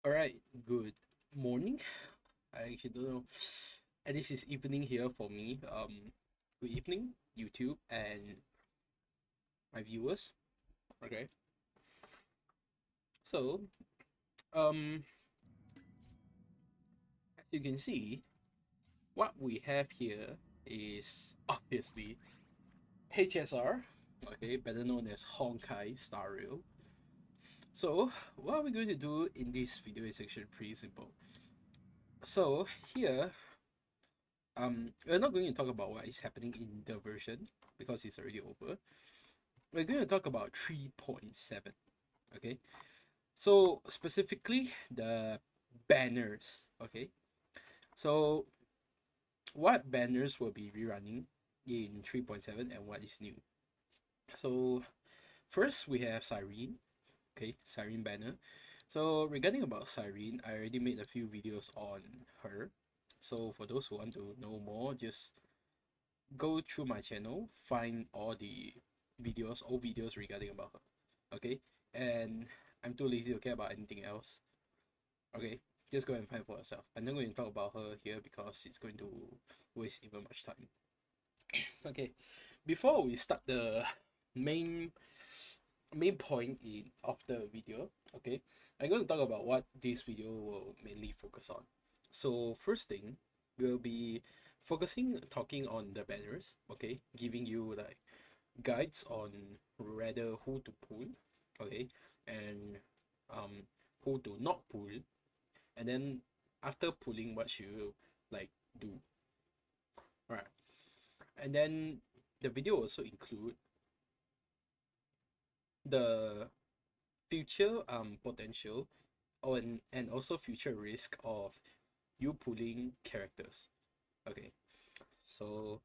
Alright, good morning. I actually don't know. And this is evening here for me. Good evening, YouTube and my viewers. Okay. So, um, as you can see, what we have here is obviously HSR, okay, better known as Honkai Star Rail. So, what we're going to do in this video is actually pretty simple. So, here, we're not going to talk about what is happening in the version because it's already over. We're going to talk about 3.7. Okay, so specifically the banners. Okay, so what banners will be rerunning in 3.7 and what is new? So first we have Siren. Okay, Siren banner. So regarding about Siren, I already made a few videos on her. So for those who want to know more, just go through my channel, find all the old videos regarding about her. Okay, and I'm too lazy to care about anything else. Okay, just go and find for yourself. I'm not going to talk about her here because it's going to waste even much time. Okay, before we start the main main point of the video, okay, I'm going to talk about what this video will mainly focus on. So first thing, we'll be talking on the banners, okay, giving you like guides on rather who to pull, okay, and who to not pull, and then after pulling what you like do. All right, and then the video also include the future potential and also future risk of you pulling characters. Okay, so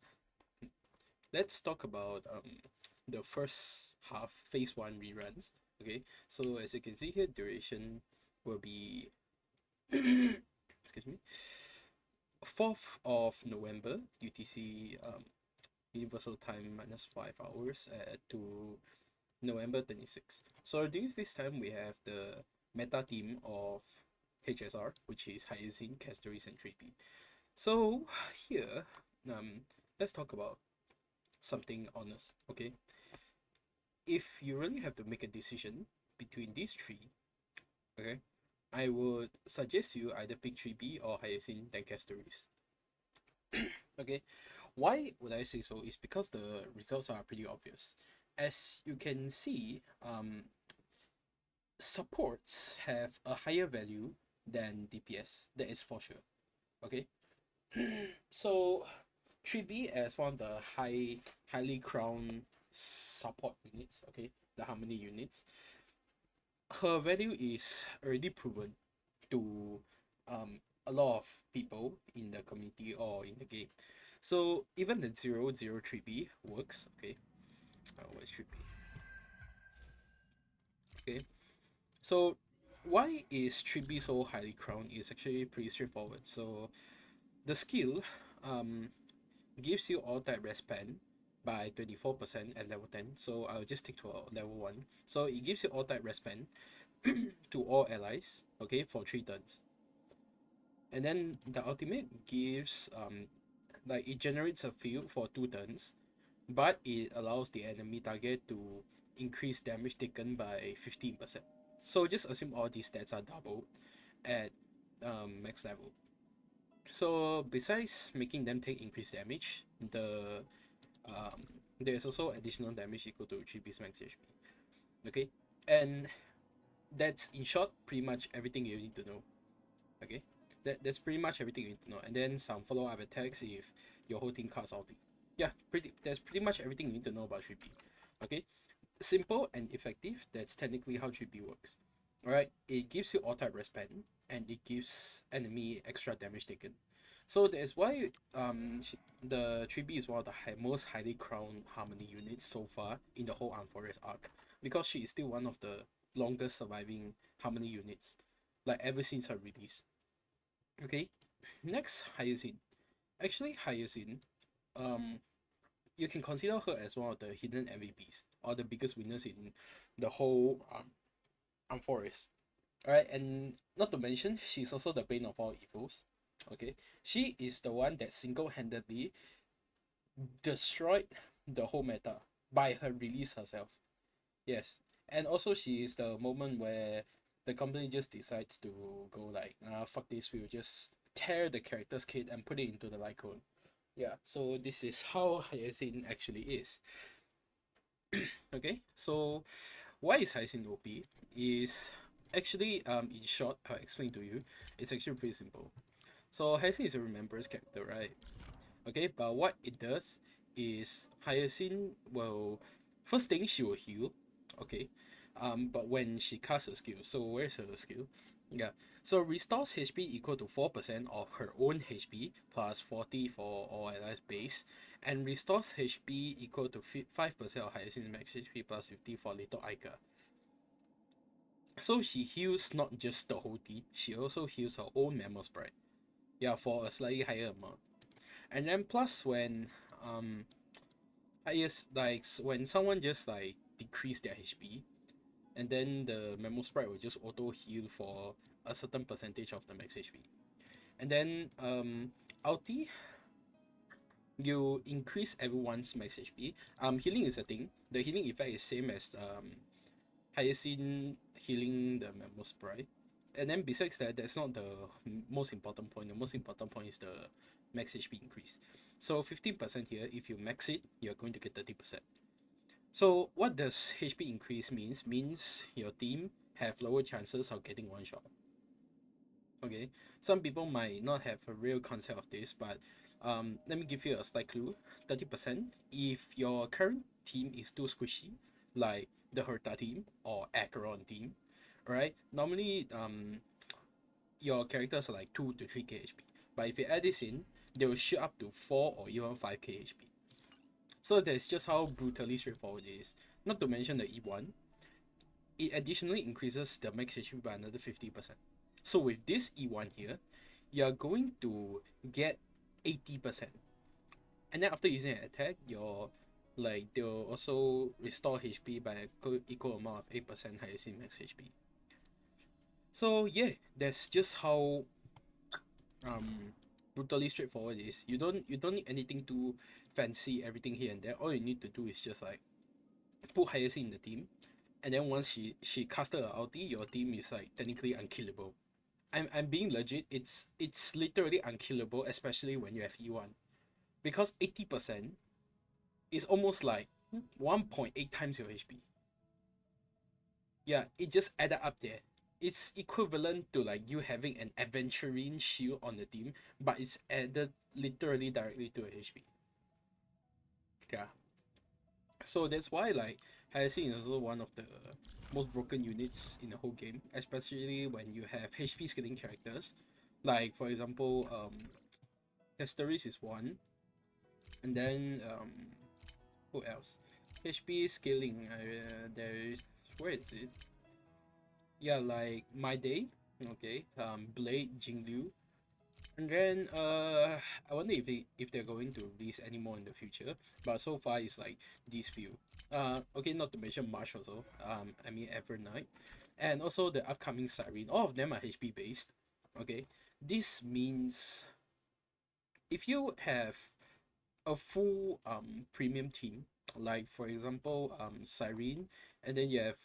let's talk about the first half phase 1 reruns. Okay, so as you can see here, duration will be excuse me, 4th of November UTC, Universal Time minus 5 hours to November 26th. So during this time we have the meta team of HSR, which is Hyacinth, Castoris, and 3P. So here, let's talk about something honest. Okay, if you really have to make a decision between these three, okay, I would suggest you either pick 3B or Hyacinth than Castoris. Okay, why would I say so? Is because the results are pretty obvious. As you can see, supports have a higher value than DPS. That is for sure. Okay, so 3B as one of the highly crowned support units. Okay, the harmony units. Her value is already proven to a lot of people in the community or in the game. So even the 003B works. Okay, what's 3B? Okay, so why is 3B so highly crowned? Is actually pretty straightforward. So the skill um gives you all type respan by 24% at level 10. So I'll just stick to level 1. So it gives you all type respan to all allies, okay, for 3 turns. And then the ultimate gives like it generates a field for 2 turns, but it allows the enemy target to increase damage taken by 15%. So just assume all these stats are doubled at max level. So besides making them take increased damage, there's also additional damage equal to 3 max HP. Okay, and that's in short pretty much everything you need to know. Okay, that's pretty much everything you need to know, and then some follow-up attacks if your whole team casts ulti. Yeah, that's pretty much everything you need to know about 3P. Okay, simple and effective. That's technically how 3P works. All right, it gives you all type respan and it gives enemy extra damage taken. So that's why the 3B is one of the most highly crowned harmony units so far in the whole Armed Forest arc, because she is still one of the longest surviving harmony units, like ever since her release. Okay, next Hyacinth. Actually, Hyacinth, um, you can consider her as one of the hidden MVPs or the biggest winners in the whole Armed Forest. Alright, and not to mention, she's also the bane of all evils. Okay, she is the one that single-handedly destroyed the whole meta by her release herself. Yes, and also she is the moment where the company just decides to go like, fuck this, we'll just tear the character's kit and put it into the light code. Yeah, so this is how Hyacinth actually is. Okay, so why is Hyacinth OP? Is actually, in short, I'll explain to you. It's actually pretty simple. So Hyacinth is a remembrance character, right? Okay, but what it does is Hyacinth will, first thing she will heal, okay, but when she casts a skill, so where's her skill? Yeah, so restores HP equal to 4% of her own HP plus 40 for all allies base, and restores HP equal to 5% of Hyacinth's max HP plus 50 for Little Ica. So she heals not just the whole team, she also heals her own Mammal Sprite. Yeah, for a slightly higher amount. And then plus when I guess like when someone just like decrease their HP, and then the Memo Sprite will just auto heal for a certain percentage of the max HP. And then ulti, you increase everyone's max HP. Healing is a thing. The healing effect is same as Hyacinth healing the Memo Sprite. And then besides that, that's not the most important point. The most important point is the max HP increase. So 15% here, if you max it, you're going to get 30%. So what does HP increase means? Means your team have lower chances of getting one shot. Okay, some people might not have a real concept of this, but let me give you a slight clue. 30%. If your current team is too squishy, like the Herta team or Acheron team, right? Normally, your characters are like 2 to 3k HP. But if you add this in, they will shoot up to 4 or even 5k HP. So that's just how brutally straightforward it is. Not to mention the E1, it additionally increases the max HP by another 50%. So with this E1 here, you're going to get 80%. And then after using an attack, your like they'll also restore HP by an equal amount of 8% highest in max HP. So yeah, that's just how brutally straightforward it is. You don't need anything too fancy, everything here and there. All you need to do is just like put Hayase in the team, and then once she casted her ulti, your team is like technically unkillable. I'm being legit. It's literally unkillable, especially when you have E1, because 80% is almost like 1.8 times your HP. Yeah, it just added up there. It's equivalent to like you having an adventuring shield on the team, but it's added literally directly to your HP. Yeah. So that's why like Hyacinth is also one of the most broken units in the whole game, especially when you have HP scaling characters. Like for example, Castoris is one, and then who else? HP scaling. There is, where is it? Yeah, like My Day. Okay. Blade, Jinglu, and then I wonder if they're going to release any more in the future. But so far it's like these few. Okay, not to mention Marsh also. I mean Evernight, and also the upcoming Siren. All of them are HP based. Okay, this means if you have a full premium team, like for example Siren, and then you have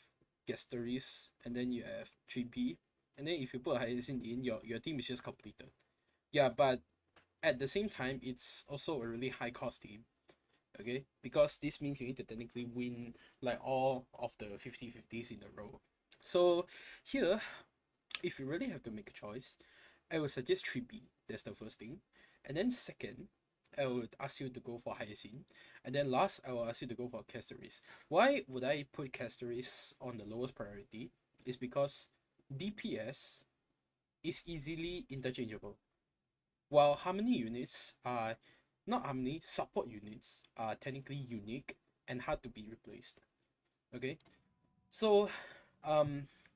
Gasteris, and then you have 3P, and then if you put Hyacinth in, your team is just completed. Yeah, but at the same time, it's also a really high cost team. Okay, because this means you need to technically win like all of the 50-50s in a row. So here, if you really have to make a choice, I would suggest 3B. That's the first thing. And then second, I would ask you to go for Hyacinth. And then last, I will ask you to go for Castoris. Why would I put Castoris on the lowest priority? Is because DPS is easily interchangeable. While harmony units are not harmony, support units are technically unique and hard to be replaced. Okay, so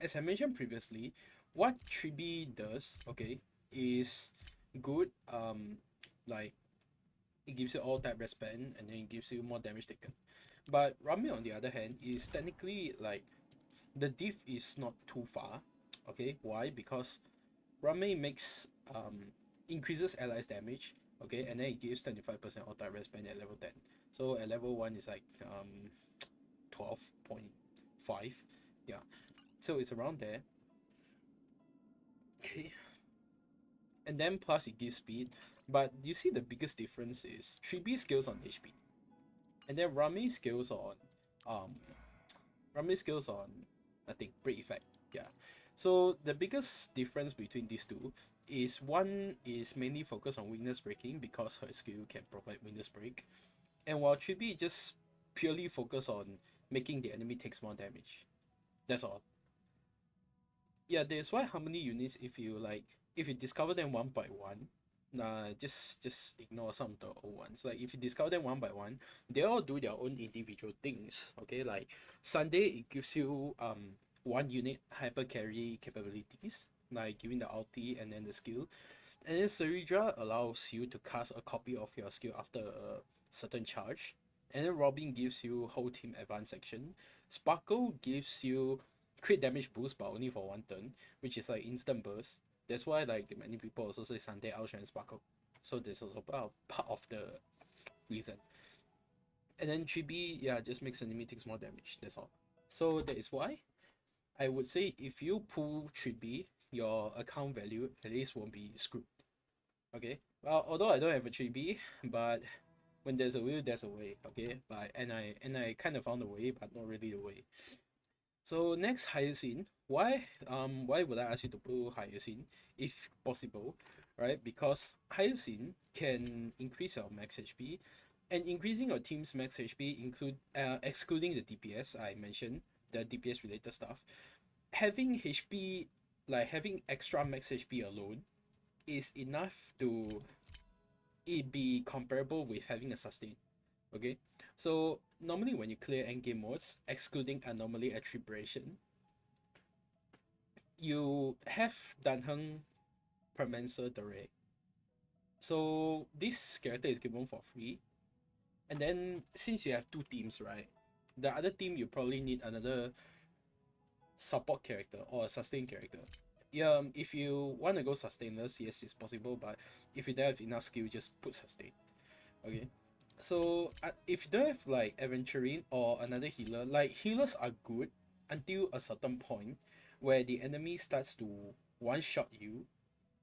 as I mentioned previously, what 3B does, okay, is good. Like it gives you all type respect and then it gives you more damage taken. But Rami on the other hand is technically like the diff is not too far. Okay, why? Because Rame makes increases allies damage. Okay, and then it gives 25% auto arrest spend at level 10. So at level 1 is like 12.5. Yeah. So it's around there. Okay. And then plus it gives speed. But you see the biggest difference is 3B scales on HP. And then um Rami skills on nothing, break effect. Yeah. So the biggest difference between these two is one is mainly focused on weakness breaking because her skill can provide weakness break. And while Chibi just purely focus on making the enemy takes more damage. That's all. Yeah, there's why harmony units if you discover them one by one, just ignore some of the old ones. Like if you discover them one by one, they all do their own individual things. Okay, like Sunday it gives you one unit hyper carry capabilities, like giving the ulti and then the skill. And then Seridra allows you to cast a copy of your skill after a certain charge. And then Robin gives you whole team advance action. Sparkle gives you crit damage boost but only for one turn, which is like instant burst. That's why like many people also say Sunday outshine Sparkle. So this is also part of the reason. And then Chibi, yeah, just makes enemy takes more damage. That's all. So that is why I would say if you pull Chibi, your account value at least won't be screwed. Okay. Well, although I don't have a 3B, but when there's a will, there's a way. Okay. But and I kind of found a way, but not really the way. So next, Hyacinth. Why would I ask you to pull Hyacinth if possible, right? Because Hyacinth can increase your max HP, and increasing your team's max HP include excluding the DPS I mentioned, the DPS related stuff. Having HP, like having extra max HP alone, is enough to it be comparable with having a sustain. Okay, so normally when you clear endgame modes, excluding anomaly attribution, you have Danheng Permancer Dere. So this character is given for free, and then since you have two teams, right? The other team you probably need another support character or a sustain character. Yeah, if you want to go sustainless, yes, it's possible, but if you don't have enough skill, just put sustain. Okay. So if you don't have like Aventurine or another healer, like healers are good until a certain point where the enemy starts to one shot you,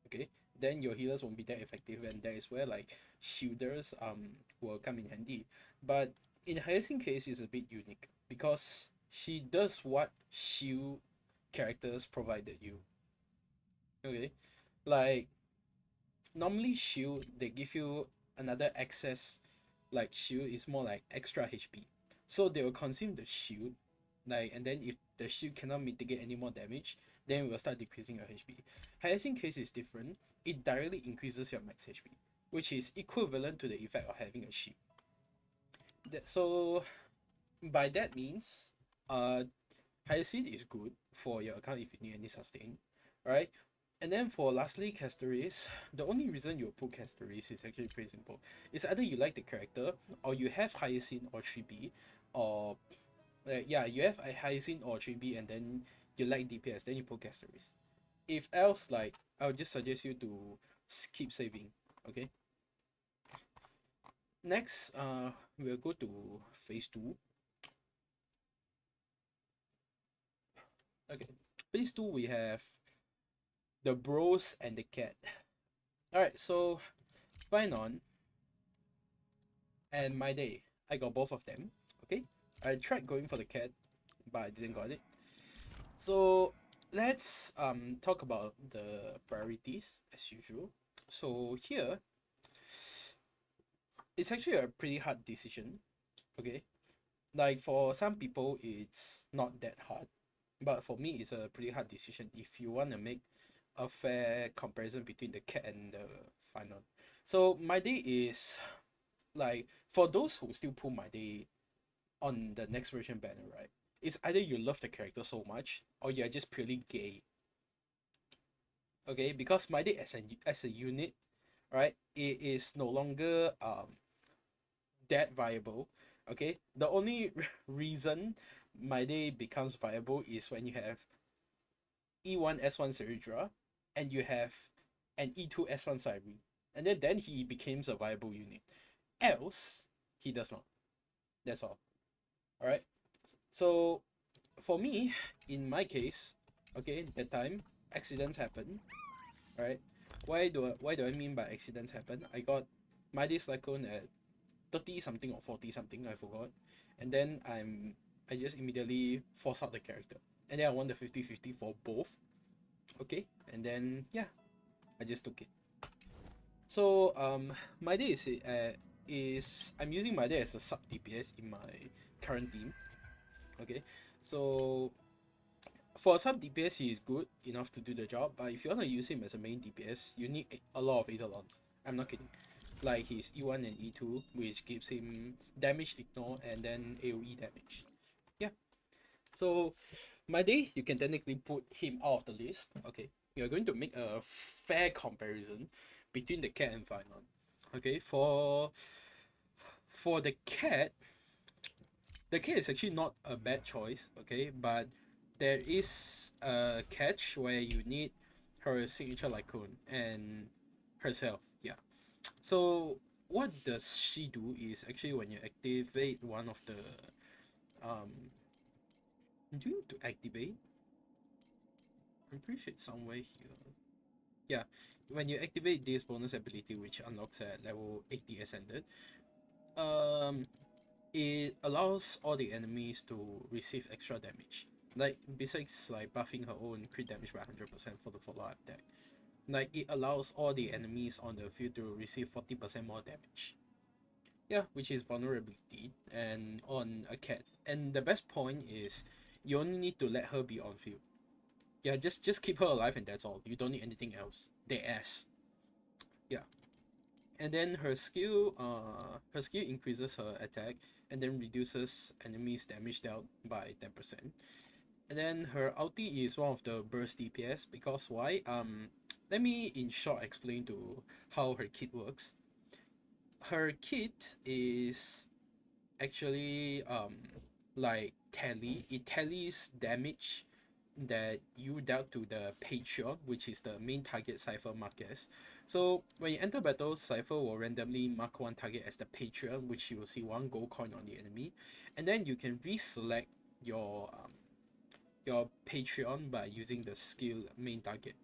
okay, then your healers won't be that effective, and that is where like shielders will come in handy. But in Hyacinth case is a bit unique because she does what shield characters provided you. Okay. Like normally shield they give you another access, like shield is more like extra HP, so they will consume the shield, like, and then if the shield cannot mitigate any more damage, then it will start decreasing your HP. Hyacinth case is different. It directly increases your max HP, which is equivalent to the effect of having a shield. So by that means Hyacinth is good for your account if you need any sustain, right? And then for lastly, Castoris, the only reason you put Castoris is actually pretty simple. It's either you like the character, or you have Hyacinth or 3B, or yeah, you have a Hyacinth or 3B, and then you like DPS, then you put Castoris. If else, like, I would just suggest you to keep saving, okay? Next, we'll go to phase 2. Okay, phase 2 we have the bros and the cat. Alright, so Finon and My Day. I got both of them. Okay. I tried going for the cat, but I didn't got it. So let's talk about the priorities as usual. So here it's actually a pretty hard decision. Okay. Like for some people it's not that hard. But for me it's a pretty hard decision if you wanna make a fair comparison between the cat and the Finon. So My Day is like for those who still pull My Day on the next version banner, right? It's either you love the character so much or you're just purely gay. Okay, because My Day as a unit, right, it is no longer that viable. Okay, the only reason My Day becomes viable is when you have E1 S1 Ceridra, and you have an E2 S1 Cyrene, and then he becomes a viable unit. Else, he does not. That's all. All right. So for me, in my case, okay, that time accidents happen. Right? Why do I mean by accidents happen? I got my Lycone at 30 something or 40 something, I forgot. And then I just immediately force out the character. And then I won the 50-50 for both. Okay? And then yeah, I just took it. So my day is I'm using my day as a sub DPS in my current team. Okay? So for some DPS, he is good enough to do the job, but if you want to use him as a main DPS, you need a lot of Eidolons. I'm not kidding. Like his E1 and E2, which gives him damage ignore and then AoE damage. Yeah. So my day, you can technically put him out of the list. Okay. We are going to make a fair comparison between the cat and Vinon. Okay, for the cat is actually not a bad choice, okay, but there is a catch where you need her signature Lycone and herself. Yeah. So what does she do is actually when you activate one of the um do you need to activate? I'm pretty sure it's somewhere here. Yeah. When you activate this bonus ability which unlocks at level 80 ascended, um it allows all the enemies to receive extra damage. Like besides like buffing her own crit damage by 100% for the follow-up attack. Like it allows all the enemies on the field to receive 40% more damage. Yeah, which is vulnerability and on a cat. And the best point is you only need to let her be on field. Yeah, just keep her alive and that's all. You don't need anything else. They ass. Yeah. And then her skill increases her attack and then reduces enemies damage dealt by 10%. And then her ulti is one of the burst DPS because why? Let me in short explain to how her kit works. Her kit is actually like tally. It tallies damage that you dealt to the Patreon, which is the main target Cypher markers. So when you enter battle, Cypher will randomly mark one target as the Patreon, which you will see one gold coin on the enemy, and then you can reselect your Patreon by using the skill main target.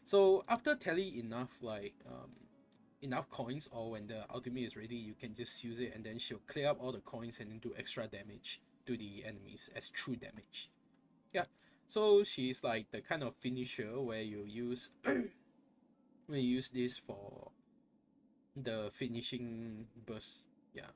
So after tally enough coins, or when the ultimate is ready, you can just use it and then she'll clear up all the coins and then do extra damage to the enemies as true damage. Yeah. So she's like the kind of finisher where you use when you use this for the finishing burst. Yeah.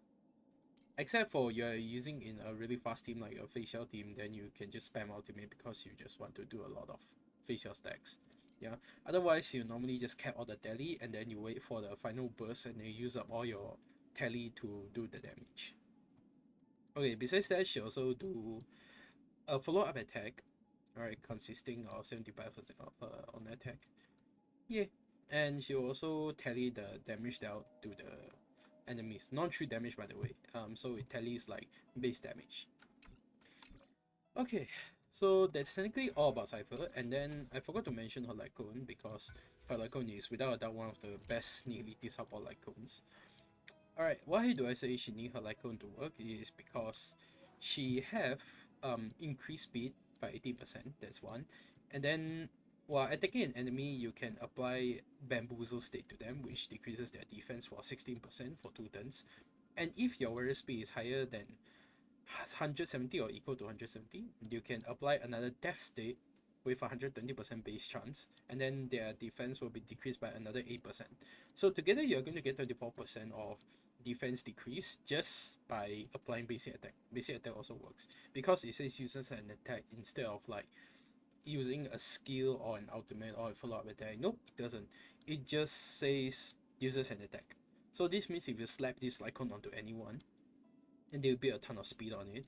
Except for you're using in a really fast team like a facial team, then you can just spam ultimate because you just want to do a lot of facial stacks. Yeah. Otherwise, you normally just cap all the tally and then you wait for the final burst and then you use up all your tally to do the damage. Okay, besides that, she also do a follow-up attack, alright, consisting of 75% of on attack. Yeah. And she also tally the damage dealt to the enemies. Non-true damage by the way. So it tallies like base damage. Okay, so that's technically all about Cypher, and then I forgot to mention her Lycone because her Lycone is without a doubt one of the best Nihility support Lycones. Alright, why do I say she need her Lycone to work is because she have increased speed by 80%, that's one. And then while attacking an enemy, you can apply Bamboozle State to them, which decreases their defense for 16% for 2 turns. And if your warrior speed is higher than 170 or equal to 170, you can apply another Death State with 120% base chance, and then their defense will be decreased by another 8%. So together you're going to get 24% of defense decrease just by applying basic attack. Basic attack also works because it says uses an attack instead of like using a skill or an ultimate or a follow-up attack. Nope, it doesn't. It just says uses an attack. So this means if you slap this Lycon onto anyone and there will be a ton of speed on it,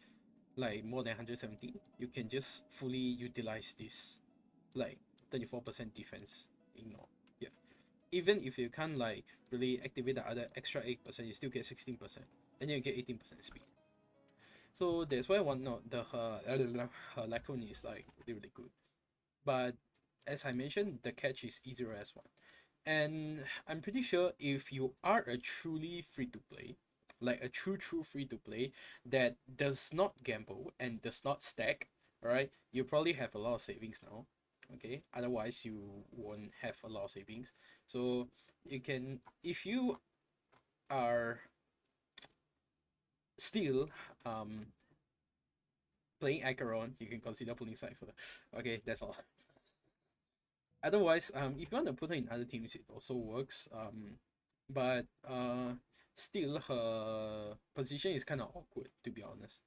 like more than 170, you can just fully utilize this like 34% defense ignore. Yeah. Even if you can't like really activate the other extra 8%, you still get 16%. And then you get 18% speed. So that's why one not the her Lycone is like really, really good. But as I mentioned, the catch is easier as one. And I'm pretty sure if you are a truly free to play, like a true free to play that does not gamble and does not stack, right? You probably have a lot of savings now. Okay, otherwise you won't have a lot of savings. So you can, if you are still playing Acheron, you can consider pulling Cypher. Okay, that's all. Otherwise, if you want to put her in other teams, it also works. But still her position is kind of awkward, to be honest.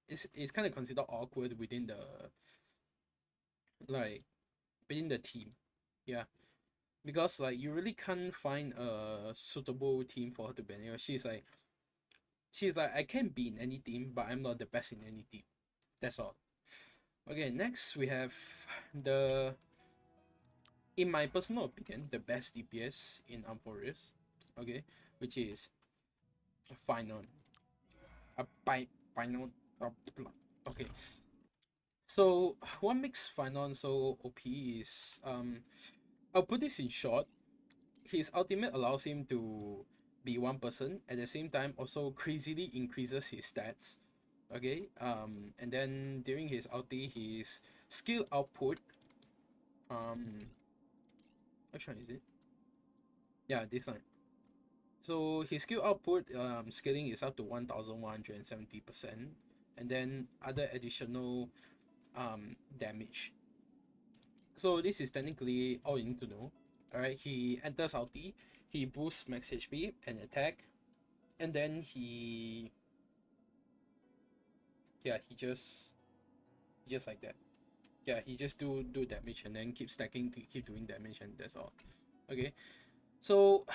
It's kind of considered awkward within the, like, within the team. Yeah, because like you really can't find a suitable team for her to be in. She's like I can be in any team, but I'm not the best in any team. That's all. Okay, next we have the, in my personal opinion, the best DPS in Amphorius, okay, which is Finon. Finon. Okay, so what makes Finon so OP is, I'll put this in short. His ultimate allows him to be one person at the same time, also crazily increases his stats. Okay, and then during his ulti, his skill output, um, which one is it? Yeah, this one. So his skill output scaling is up to 1170%, and then other additional damage. So this is technically all you need to know. Alright, he enters ulti, he boosts max HP and attack, and then he just like that. Yeah, he just do damage and then keep stacking to keep doing damage, and that's all. Okay, so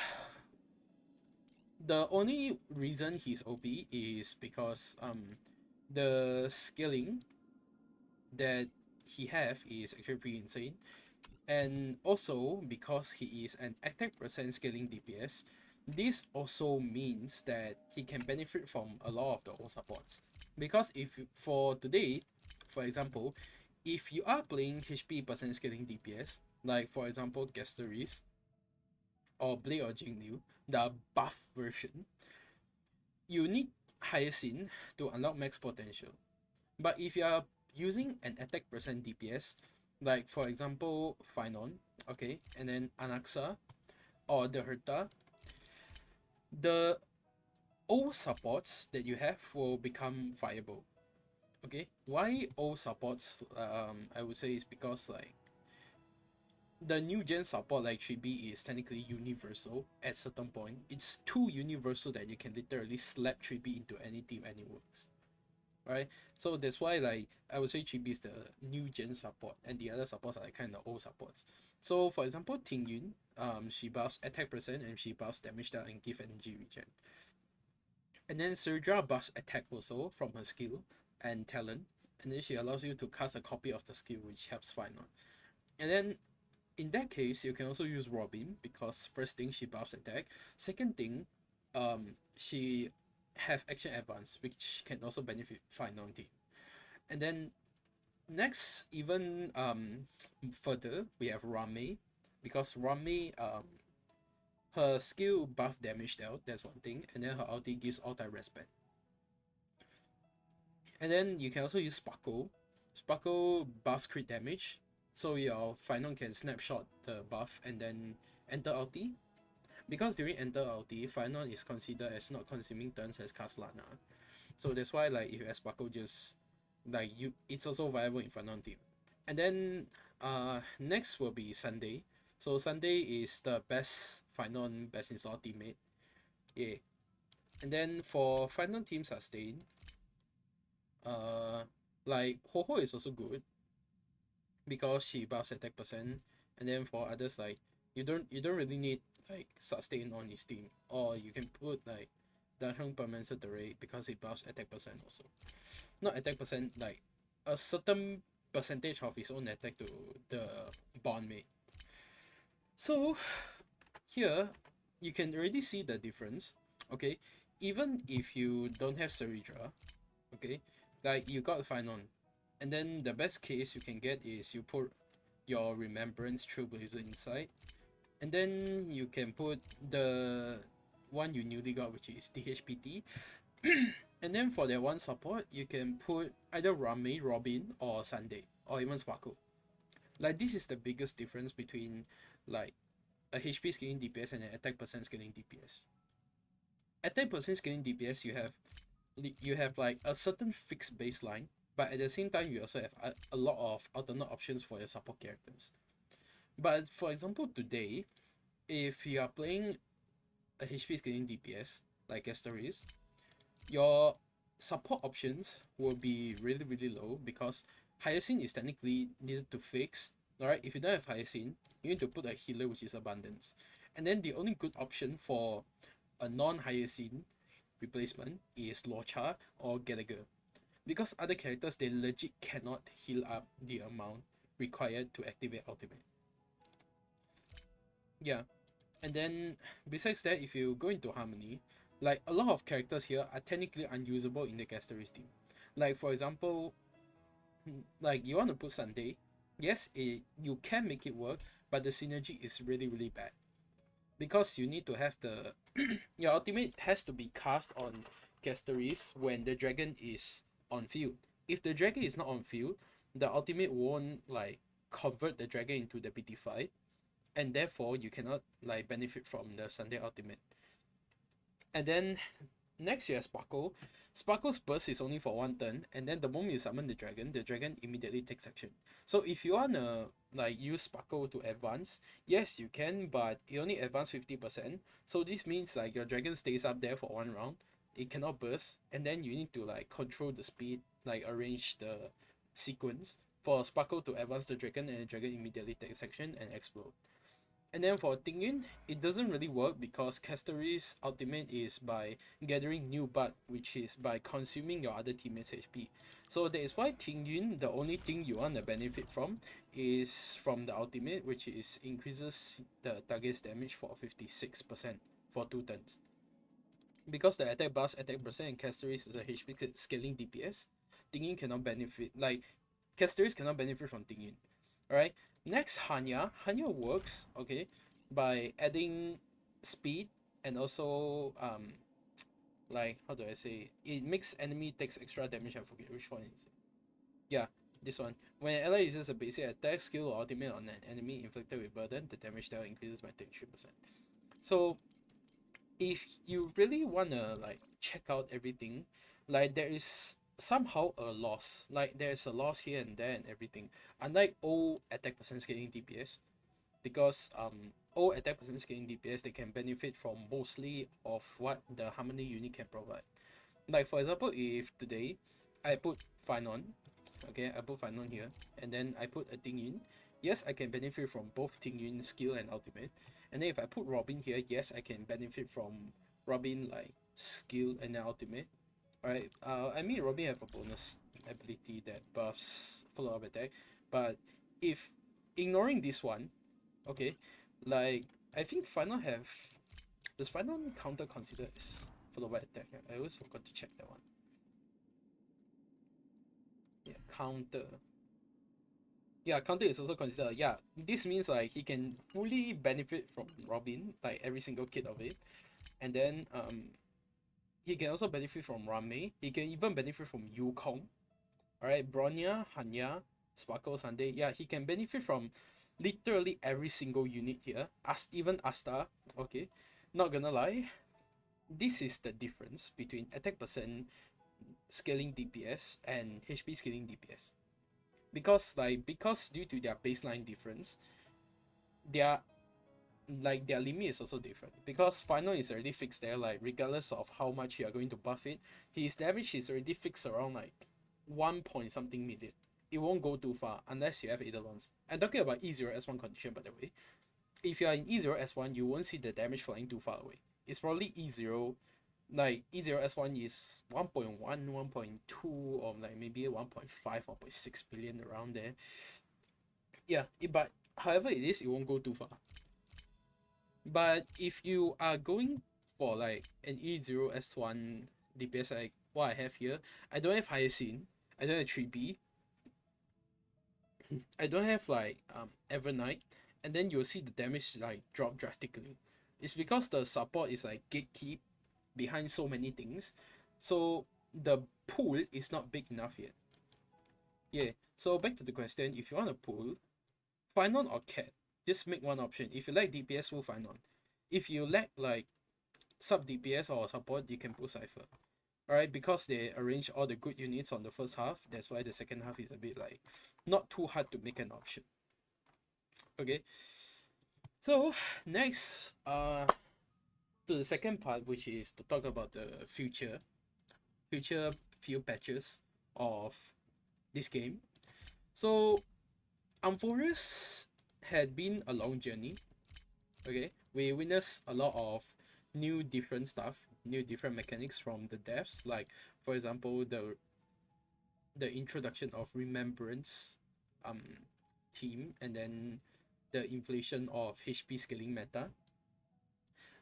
the only reason he's OP is because the scaling that he have is actually pretty insane, and also because he is an attack percent scaling DPS, this also means that he can benefit from a lot of the old supports. Because if for today, for example, if you are playing HP percent scaling DPS, like for example Gasteris or Blade or Jingliu, the buff version, you need Hyacinth to unlock max potential. But if you are using an attack percent DPS, like for example Finon, okay, and then Anaxa or the Herta, the old supports that you have will become viable. Okay, why old supports? I would say is because like the new gen support like 3B is technically universal at certain point. It's too universal that you can literally slap 3B into any team and it works. Right? So that's why like I would say Chibi is the new gen support and the other supports are like kind of old supports. So for example, Ting Yun, she buffs attack percent and she buffs damage down and give energy regen. And then Surja buffs attack also from her skill and talent, and then she allows you to cast a copy of the skill, which helps Final. And then in that case, you can also use Robin because first thing she buffs attack, second thing, she have action advance, which can also benefit Final team. And then next, even further, we have Rame, because Rame her skill buff damage dealt, that's one thing, and then her ulti gives ulti respect. And then you can also use Sparkle. Sparkle buffs crit damage, so your Final can snapshot the buff and then enter ulti. Because during enter ulti, Final is considered as not consuming turns as cast Lana. So that's why like if you have Sparkle, just like you, it's also viable in Final team. And then next will be Sunday. So Sunday is the best Final best install teammate. Yeah. And then for Final team sustain, uh like Ho Ho is also good because she buffs attack percent, and then for others like you don't really need like sustain on his team, or you can put like Dahong Permanent Rate because it buffs attack percent also. Not attack percent, like a certain percentage of his own attack to the bond mate. So here you can already see the difference. Okay, even if you don't have Seridra, okay, like you got Finon, and then the best case you can get is you put your Remembrance Trailblazer inside, and then you can put the one you newly got, which is DHPT. And then for that one support, you can put either Rame, Robin, or Sunday, or even Sparkle. Like, this is the biggest difference between like a HP scaling DPS and an attack percent scaling DPS. Attack percent scaling DPS, you have like a certain fixed baseline, but at the same time you also have a lot of alternate options for your support characters. But for example, today, if you are playing a HP scaling DPS like Asteris, your support options will be really really low because Hyacinth is technically needed to fix. Alright, if you don't have Hyacinth, you need to put a healer, which is Abundance. And then the only good option for a non-Hyacinth replacement is Locha or Gallagher. Because other characters, they legit cannot heal up the amount required to activate ultimate. Yeah. And then besides that, if you go into Harmony, like a lot of characters here are technically unusable in the Gasteris team. Like for example, like you want to put Sunday, yes, you can make it work, but the synergy is really really bad. Because you need to have the your ultimate has to be cast on Gasteris when the dragon is on field. If the dragon is not on field, the ultimate won't like convert the dragon into the BT5, and therefore you cannot like benefit from the Sunday ultimate. And then next you have Sparkle. Sparkle's burst is only for one turn, and then the moment you summon the dragon immediately takes action. So if you wanna like use Sparkle to advance, yes you can, but it only advance 50%. So this means like your dragon stays up there for one round. It cannot burst, and then you need to like control the speed, like arrange the sequence for Sparkle to advance the dragon, and the dragon immediately takes action and explode. And then for Ting Yun, it doesn't really work because Castery's ultimate is by gathering new bud, which is by consuming your other teammates' HP. So that is why Ting Yun, the only thing you want to benefit from is from the ultimate, which is increases the target's damage for 56% for 2 turns. Because the attack bust, attack percent, and Castery's is a HP scaling DPS, Ting Yun cannot benefit, like, Castery's cannot benefit from Ting Yun. Alright, next Hanya. Hanya works, okay, by adding speed and also like how do I say it makes enemy takes extra damage. I forget which one is it. Yeah, this one. When an ally uses a basic attack, skill, or ultimate on an enemy inflicted with burden, the damage there increases by 33%. So if you really wanna like check out everything, like there is somehow a loss. Like there's a loss here and there and everything. Unlike all attack percent scaling DPS, because all attack percent scaling DPS, they can benefit from mostly of what the Harmony unit can provide. Like for example, if today I put Finon, okay, I put Finon here, and then I put a Ting Yun, yes, I can benefit from both Ting Yun's skill and ultimate. And then if I put Robin here, yes, I can benefit from Robin like skill and then ultimate. Alright, I mean Robin have a bonus ability that buffs follow-up attack, but if ignoring this one, okay, like I think Final have, does Final counter consider as follow-up attack? I always forgot to check that one. Yeah, counter. Yeah, counter is also considered. Yeah, this means like he can fully benefit from Robin, like every single kit of it, and then he can also benefit from Rame. He can even benefit from Yukong. Alright, Bronya, Hanya, Sparkle, Sunday. Yeah, he can benefit from literally every single unit here. Even Asta. Okay, not gonna lie, this is the difference between attack percent scaling DPS and HP scaling DPS. Because due to their baseline difference, their their limit is also different. Because Final is already fixed there, like regardless of how much you are going to buff it, his damage is already fixed around like 1 point something million. It won't go too far unless you have Eidolons. I'm talking about E0S1 condition, by the way. If you are in E0S1, you won't see the damage flying too far away. It's probably E0, like E0S1 is 1.1, 1.2, or like maybe 1.5, 1.6 billion around there. Yeah, but however it is, it won't go too far. But if you are going for like an E0S1 DPS like what I have here, I don't have Hyacinth, I don't have 3B, I don't have like Evernight, and then you'll see the damage like drop drastically. It's because the support is like gatekeep behind so many things, so the pool is not big enough yet. Yeah. So back to the question: if you want a pool, Finon or Cat, just make one option. If you like DPS, will Finon. If you lack like sub DPS or support, you can pull Cypher. Alright, because they arrange all the good units on the first half, that's why the second half is a bit like not too hard to make an option. Okay, so next to the second part, which is to talk about the future few patches of this game. So Amphorius had been a long journey. Okay, we witnessed a lot of new different stuff, new different mechanics from the devs, like for example the introduction of remembrance um team, and then the inflation of HP scaling meta.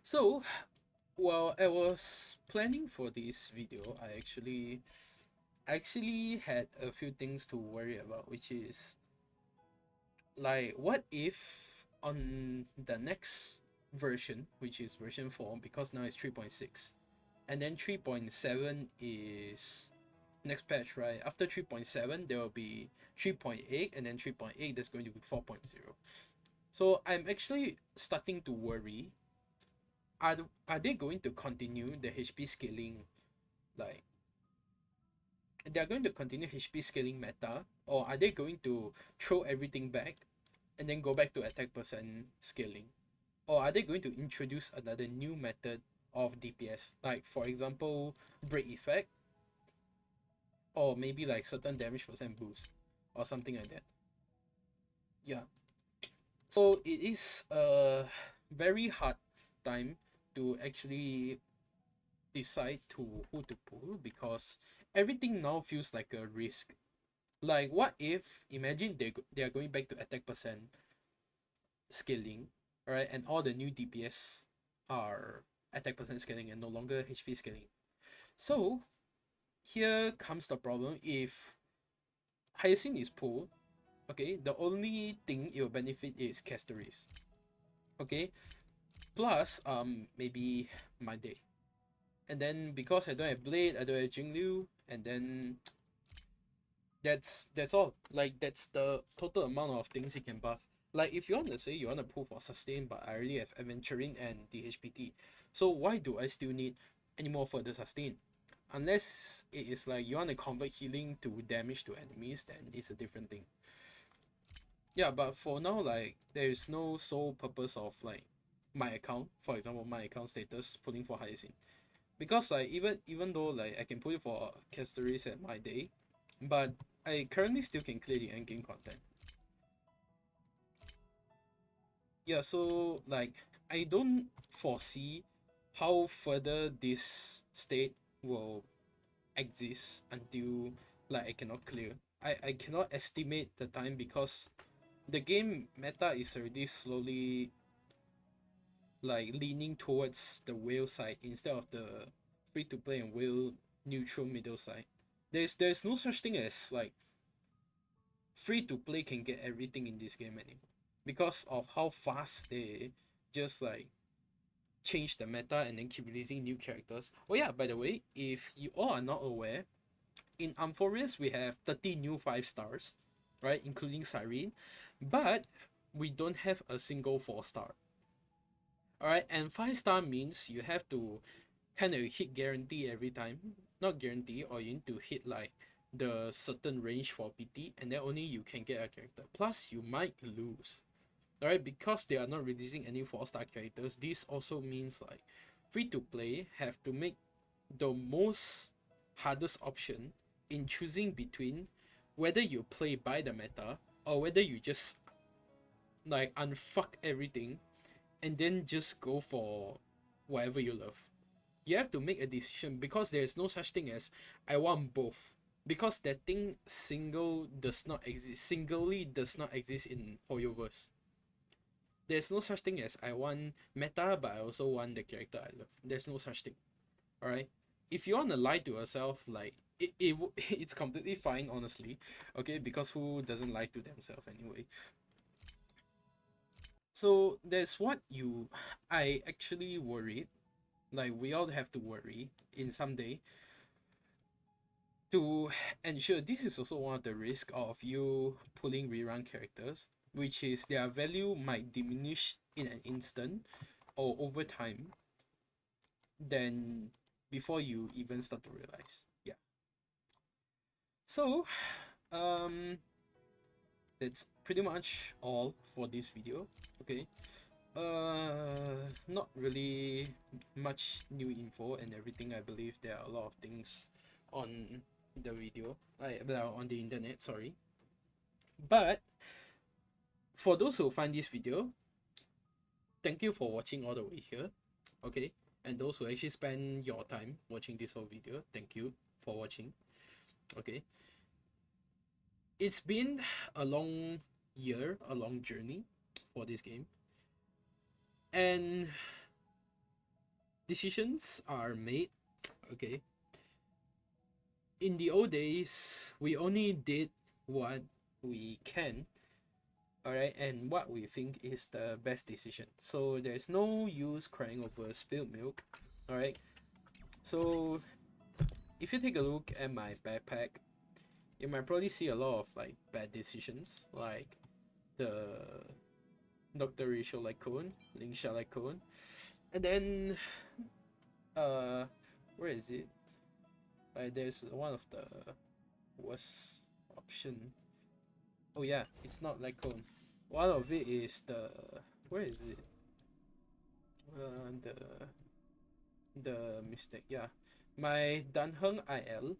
So while I was planning for this video, I actually had a few things to worry about, which is like what if on the next version, which is version 4, because now it's 3.6, and then 3.7 is next patch, right? After 3.7 there will be 3.8, and then 3.8 there's going to be 4.0. So I'm actually starting to worry, are they going to continue the HP scaling, like they're going to continue HP scaling meta, or are they going to throw everything back and then go back to attack percent scaling, or are they going to introduce another new method of DPS, like for example break effect, or maybe like certain damage percent boost or something like that. Yeah, so it is a very hard time to actually decide to who to pull, because everything now feels like a risk. Like what if, imagine they are going back to attack percent scaling, right, and all the new DPS are attack percent scaling and no longer HP scaling. So here comes the problem: if Hyacinth is pulled, okay, the only thing it will benefit is Castoris. Okay, plus maybe my day. And then because I don't have Blade, I don't have Jingliu, and then that's all. Like that's the total amount of things you can buff. Like if you want to say you want to pull for sustain, but I already have adventuring and DHPT, so why do I still need any more further sustain? Unless it is like you want to convert healing to damage to enemies, then it's a different thing. Yeah, but for now, like there is no sole purpose of like my account, for example, my account status pulling for Hyacinth, because like even though like I can put it for Castoris at my day, but I currently still can clear the end game content. Yeah, so like I don't foresee how further this state will exist until like I cannot clear. I cannot estimate the time, because the game meta is already slowly like leaning towards the whale side instead of the free to play and whale neutral middle side. There's no such thing as like free to play can get everything in this game anymore, because of how fast they just like change the meta and then keep releasing new characters. Oh yeah, by the way, if you all are not aware, in Amphorius we have 30 new 5 stars, right, including Cyrene, but we don't have a single 4-star. Alright, and 5-star means you have to kind of hit guarantee every time. Not guarantee, or you need to hit like the certain range for PT, and then only you can get a character. Plus, you might lose. Alright, because they are not releasing any 4-star characters, this also means like free to play have to make the most hardest option in choosing between whether you play by the meta or whether you just like unfuck everything and then just go for whatever you love. You have to make a decision, because there's no such thing as I want both, because that thing singly does not exist in Hoyoverse. There's no such thing as I want meta but I also want the character I love. There's no such thing. Alright, if you want to lie to yourself, like it's completely fine, honestly. Okay, because who doesn't lie to themselves anyway? So that's what I actually worried, like we all have to worry in some day to ensure. This is also one of the risk of you pulling rerun characters, which is their value might diminish in an instant or over time than before you even start to realize. Yeah. So um that's pretty much all for this video. Okay, not really much new info and everything. I believe there are a lot of things on the video, well, on the internet, sorry. But for those who find this video, thank you for watching all the way here. Okay, and those who actually spend your time watching this whole video, thank you for watching. Okay, it's been a long year, a long journey for this game, and decisions are made. Okay, in the old days we only did what we can, all right, and what we think is the best decision. So there's no use crying over spilled milk. All right, so if you take a look at my backpack, you might probably see a lot of like bad decisions, like the Dr. Rachel like Cone, Lingsha like Cone, and then uh where is it? There's one of the worst option. Oh yeah, it's not like Cone. One of it is the, where is it? The mistake. Yeah, my Danheng IL.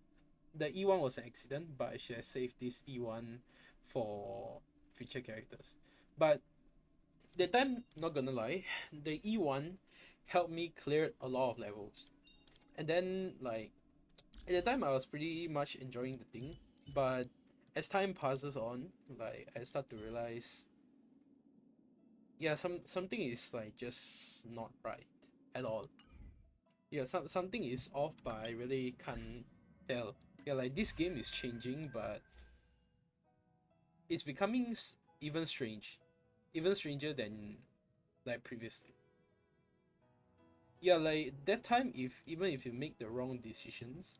The E1 was an accident, but I should have saved this E1 for future characters. But that time, not gonna lie, the E1 helped me clear a lot of levels. And then like at the time I was pretty much enjoying the thing, but as time passes on, like I start to realize, yeah, something is like just not right at all. Yeah, something is off, but I really can't tell. Yeah, like this game is changing, but it's becoming even strange, even stranger than like previously. Yeah, like that time, if even if you make the wrong decisions,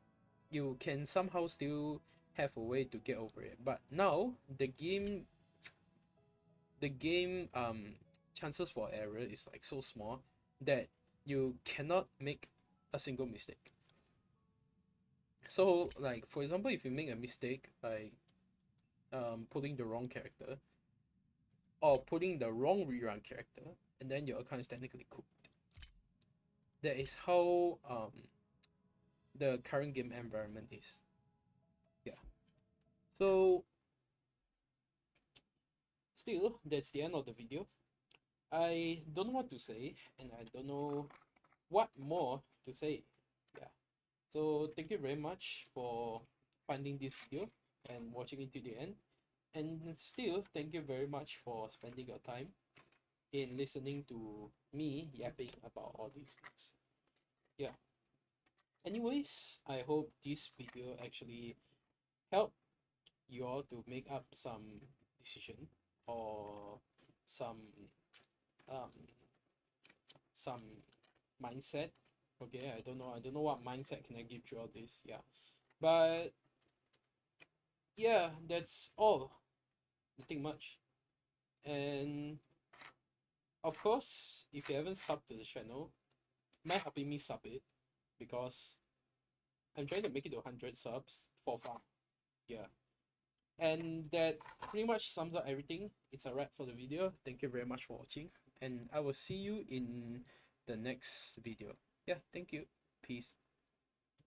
you can somehow still have a way to get over it. But now the game chances for error is like so small that you cannot make a single mistake. So like for example, if you make a mistake like putting the wrong character or putting the wrong rerun character, and then your account is technically cooked. That is how the current game environment is. Yeah. So still, that's the end of the video. I don't know what to say, and I don't know what more to say. Yeah. So thank you very much for finding this video and watching it to the end. And still, thank you very much for spending your time in listening to me yapping about all these things. Yeah. Anyways, I hope this video actually helped you all to make up some decision or some um some mindset. Okay, I don't know what mindset can I give throughout this. Yeah, but yeah, that's all. Nothing much. And of course, if you haven't subbed to the channel, mind helping me sub it, because I'm trying to make it to 100 subs for fun. Yeah. And that pretty much sums up everything. It's a wrap for the video. Thank you very much for watching, and I will see you in the next video. Yeah, thank you. Peace.